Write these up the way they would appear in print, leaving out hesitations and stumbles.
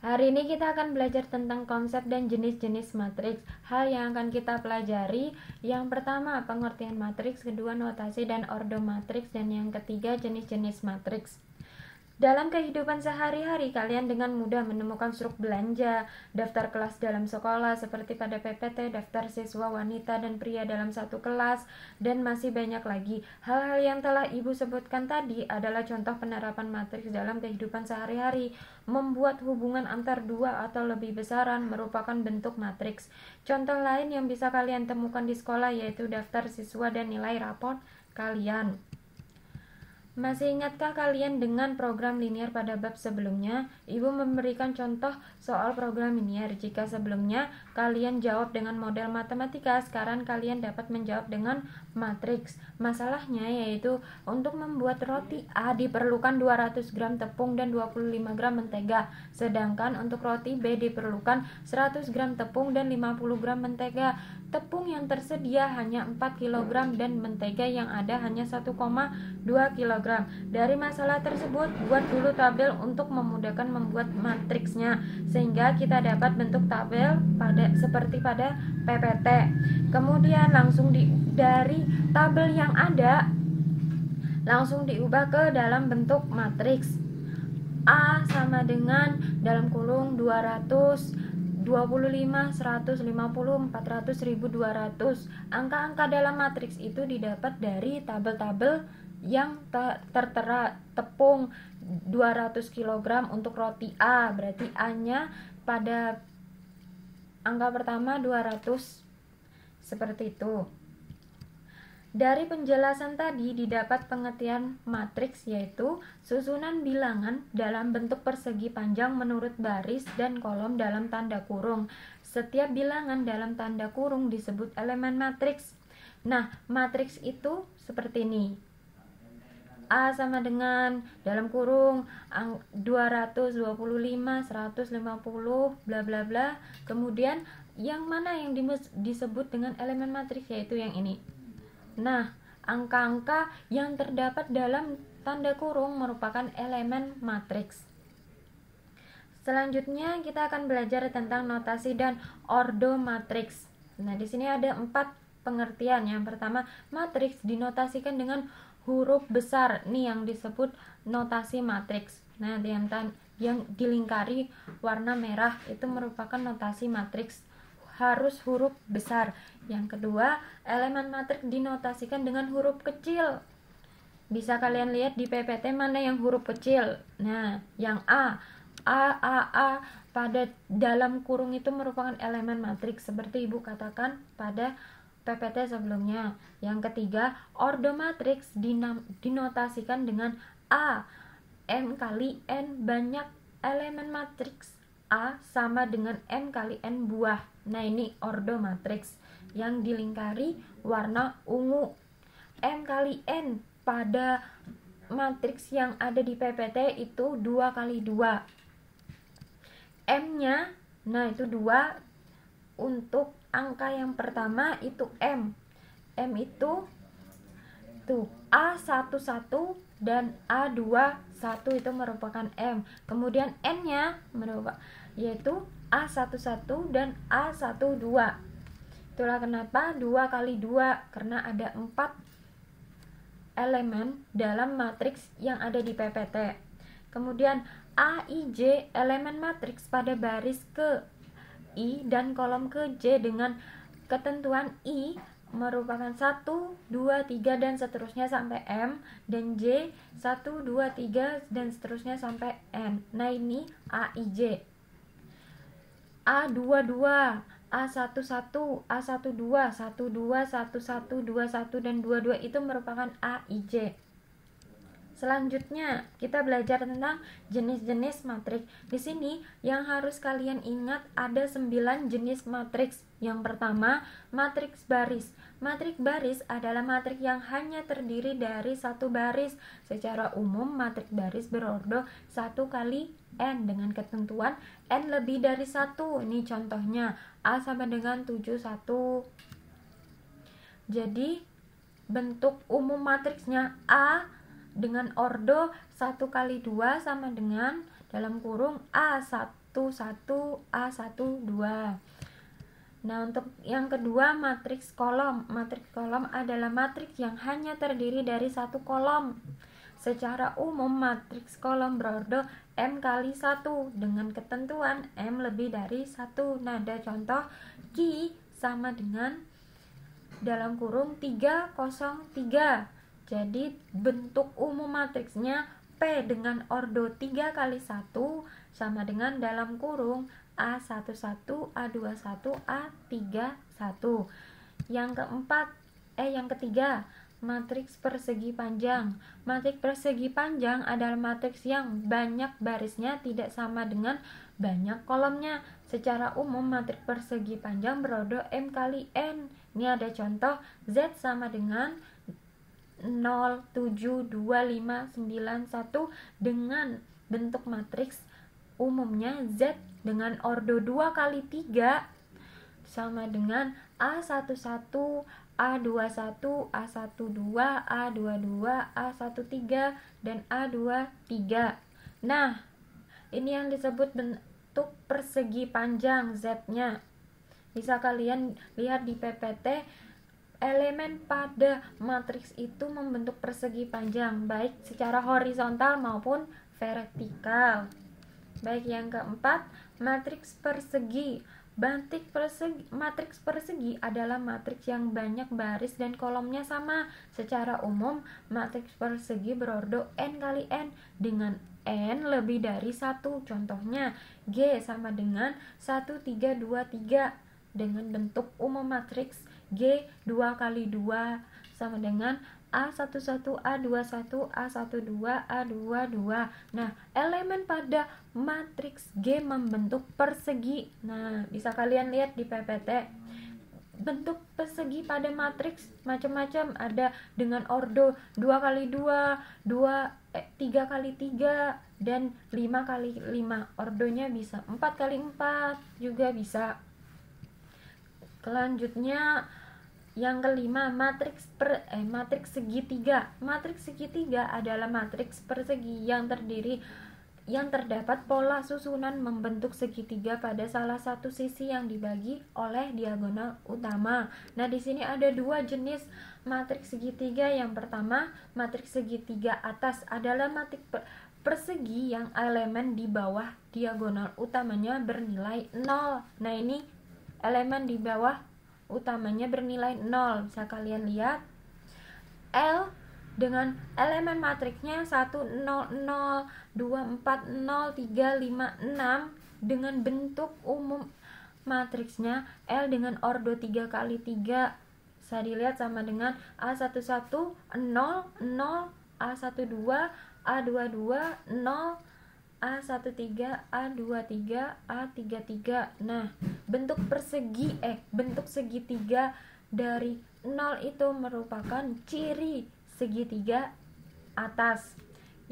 Hari ini kita akan belajar tentang konsep dan jenis-jenis matriks. Hal yang akan kita pelajari, yang pertama pengertian matriks, kedua notasi dan ordo matriks, dan yang ketiga jenis-jenis matriks. Dalam kehidupan sehari-hari, kalian dengan mudah menemukan struk belanja, daftar kelas dalam sekolah seperti pada PPT, daftar siswa wanita dan pria dalam satu kelas, dan masih banyak lagi. Hal-hal yang telah Ibu sebutkan tadi adalah contoh penerapan matriks dalam kehidupan sehari-hari. Membuat hubungan antar dua atau lebih besaran merupakan bentuk matriks. Contoh lain yang bisa kalian temukan di sekolah yaitu daftar siswa dan nilai raport kalian. Masih ingatkah kalian dengan program linier pada bab sebelumnya? Ibu memberikan contoh soal program linier. Jika sebelumnya kalian jawab dengan model matematika, sekarang kalian dapat menjawab dengan matriks. Masalahnya yaitu untuk membuat roti A diperlukan 200 gram tepung dan 25 gram mentega. Sedangkan untuk roti B diperlukan 100 gram tepung dan 50 gram mentega. Tepung yang tersedia hanya 4 kg dan mentega yang ada hanya 1,2 kg. Dari masalah tersebut, buat dulu tabel untuk memudahkan membuat matriksnya, sehingga kita dapat bentuk tabel seperti pada PPT. Kemudian dari tabel yang ada langsung diubah ke dalam bentuk matriks. A sama dengan dalam kurung 200, 25, 150, 400, 1200. Angka-angka dalam matriks itu didapat dari tabel-tabel yang tertera. Tepung 200 kg untuk roti A, berarti A-nya pada angka pertama 200, seperti itu. Dari penjelasan tadi didapat pengertian matriks yaitu susunan bilangan dalam bentuk persegi panjang menurut baris dan kolom dalam tanda kurung. Setiap bilangan dalam tanda kurung disebut elemen matriks. Nah, matriks itu seperti ini. A sama dengan dalam kurung 225, 150, bla bla bla. Kemudian yang mana yang disebut dengan elemen matriks yaitu yang ini. Nah, angka-angka yang terdapat dalam tanda kurung merupakan elemen matriks. Selanjutnya kita akan belajar tentang notasi dan ordo matriks. Nah, di sini ada 4 pengertian. Yang pertama, matriks dinotasikan dengan huruf besar. Ini yang disebut notasi matriks. Nah, yang dilingkari warna merah itu merupakan notasi matriks, harus huruf besar. Yang kedua, elemen matriks dinotasikan dengan huruf kecil. Bisa kalian lihat di PPT mana yang huruf kecil. Nah, yang A pada dalam kurung itu merupakan elemen matriks seperti Ibu katakan pada PPT sebelumnya. Yang ketiga, ordo matriks dinotasikan dengan A. M kali N banyak elemen matriks A sama dengan M kali N buah. Nah, ini ordo matriks yang dilingkari warna ungu. M kali N pada matriks yang ada di PPT itu 2 kali 2. M-nya, nah itu 2. Untuk angka yang pertama itu M. M itu tuh A11 dan A21 itu merupakan M. Kemudian N-nya yaitu A11 dan A12. Itulah kenapa 2 kali 2, karena ada 4 elemen dalam matriks yang ada di PPT. Kemudian AIJ elemen matriks pada baris ke I dan kolom ke J dengan ketentuan I merupakan 1, 2, 3 dan seterusnya sampai M, dan J 1, 2, 3 dan seterusnya sampai N. Nah, ini AIJ. A22, A11, A12, 12, 11, 21 dan 22 itu merupakan AIJ. Selanjutnya, kita belajar tentang jenis-jenis matriks. Di sini yang harus kalian ingat ada 9 jenis matriks. Yang pertama, matriks baris. Matriks baris adalah matriks yang hanya terdiri dari satu baris. Secara umum, matriks baris berordo 1 kali N dengan ketentuan N lebih dari 1. Ini contohnya A sama dengan 71. Jadi, bentuk umum matriksnya A dengan ordo 1 kali 2 sama dengan dalam kurung A1 A12. Nah, untuk yang kedua, matriks kolom. Matriks kolom adalah matriks yang hanya terdiri dari satu kolom. Secara umum, matriks kolom berordo M kali 1 dengan ketentuan M lebih dari 1. Nah, ada contoh Q sama dengan dalam kurung 303. Jadi, bentuk umum matriksnya P dengan ordo 3 kali 1 sama dengan dalam kurung A11, A21, A31. Yang ketiga, matriks persegi panjang. Matriks persegi panjang adalah matriks yang banyak barisnya tidak sama dengan banyak kolomnya. Secara umum, matriks persegi panjang berordo M kali N. Ini ada contoh Z sama dengan 0, 7, 2, 5, 9, 1 dengan bentuk matriks umumnya Z dengan ordo 2 kali 3 sama dengan A11, A21, A12, A22, A13, dan A23. Nah, ini yang disebut bentuk persegi panjang Z-nya. Bisa kalian lihat di PPT, elemen pada matriks itu membentuk persegi panjang, baik secara horizontal maupun vertikal. Baik, yang keempat, matriks persegi. Matriks persegi adalah matriks yang banyak baris dan kolomnya sama. Secara umum, matriks persegi berordo N kali N dengan N lebih dari 1. Contohnya, G sama dengan 1, 3, 2, 3 dengan bentuk umum matriks G 2 kali 2 sama dengan A11, A21, A12, A22. Nah, elemen pada matriks G membentuk persegi. Nah, bisa kalian lihat di PPT. Bentuk persegi pada matriks macam-macam, ada dengan ordo 2 kali 2, 3 kali 3, dan 5 kali 5. Ordonya bisa 4 kali 4 juga bisa. Selanjutnya, yang kelima, matriks segitiga. Matriks segitiga adalah matriks persegi yang terdapat pola susunan membentuk segitiga pada salah satu sisi yang dibagi oleh diagonal utama. Nah, di sini ada dua jenis matriks segitiga. Yang pertama, matriks segitiga atas adalah matriks persegi yang elemen di bawah diagonal utamanya bernilai 0. Nah, ini elemen di bawah utamanya bernilai 0. Bisa kalian lihat L dengan elemen matriksnya 1, 0, 0, 2, 4, 0, 3, 5, 6 dengan bentuk umum matriksnya L dengan ordo 3 kali 3. Bisa dilihat sama dengan A11 0, 0, A12, A22 0, A13, A23, A33. Nah, bentuk segitiga dari 0 itu merupakan ciri segitiga atas.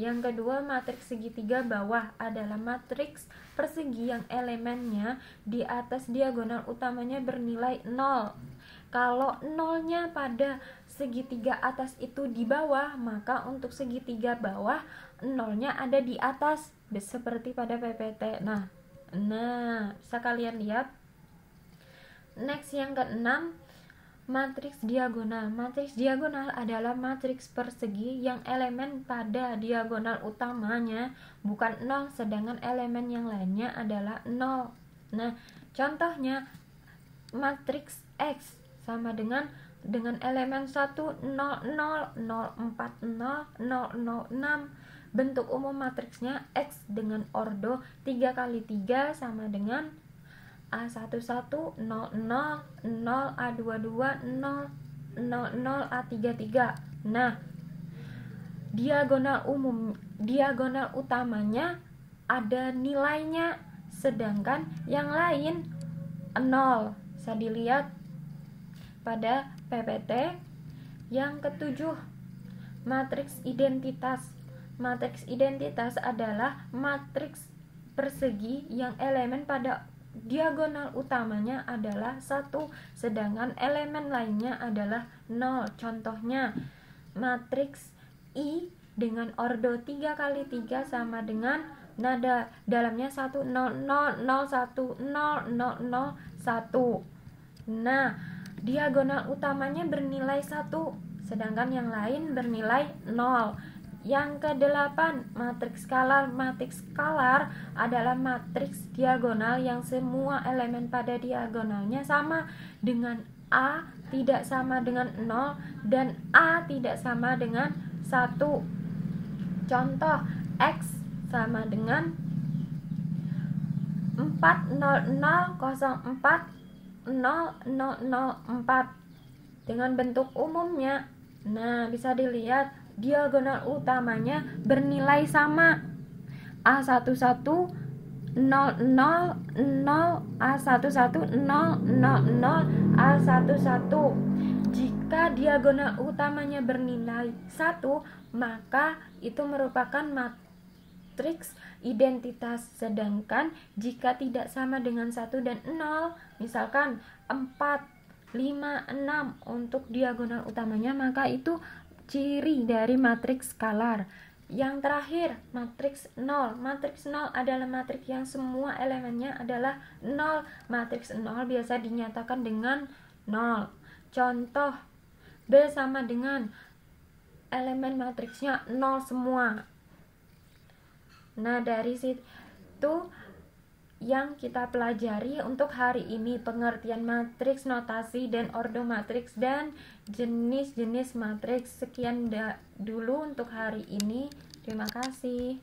Yang kedua, matriks segitiga bawah adalah matriks persegi yang elemennya di atas diagonal utamanya bernilai 0. Kalau 0-nya pada segitiga atas itu di bawah, maka untuk segitiga bawah 0-nya ada di atas, seperti pada PPT. Nah, bisa kalian lihat. Next, yang keenam, matriks diagonal. Matriks diagonal adalah matriks persegi yang elemen pada diagonal utamanya bukan 0, sedangkan elemen yang lainnya adalah 0. Nah, contohnya matriks X sama dengan elemen 1, 0, 0, 0, 4, 0, 0, 0, 6. Bentuk umum matriksnya X dengan ordo 3 kali 3 sama dengan A11, 0, 0, 0, A22, 0, 0, 0, A33. Nah, diagonal utamanya ada nilainya, sedangkan yang lain 0. Bisa dilihat pada PPT. Yang ketujuh, matriks identitas. Matriks identitas adalah matriks persegi yang elemen pada diagonal utamanya adalah 1, sedangkan elemen lainnya adalah 0. Contohnya, matriks I dengan ordo 3 kali 3 sama dengan Nah, dalamnya 1 0 0 0 1 0 0 0 1. Nah, diagonal utamanya bernilai 1, sedangkan yang lain bernilai 0. Yang ke-8, matriks skalar. Matriks skalar adalah matriks diagonal yang semua elemen pada diagonalnya sama dengan A tidak sama dengan 0 dan A tidak sama dengan 1. Contoh, X sama dengan 40004 dengan bentuk umumnya. Nah, bisa dilihat diagonal utamanya bernilai sama. A11 0 0 0 A11 0 0 0 A11. Jika diagonal utamanya bernilai 1, maka itu merupakan matriks identitas. Sedangkan jika tidak sama dengan 1 dan 0, misalkan 4, 5, 6 untuk diagonal utamanya, maka itu ciri dari matriks skalar. Yang terakhir, matriks 0. Matriks 0 adalah matriks yang semua elemennya adalah 0. Matriks 0 biasa dinyatakan dengan 0. Contoh, B sama dengan elemen matriksnya 0 semua. Nah, dari situ yang kita pelajari untuk hari ini, pengertian matriks, notasi, dan ordo matriks, dan jenis-jenis matriks. Sekian dulu untuk hari ini. Terima kasih.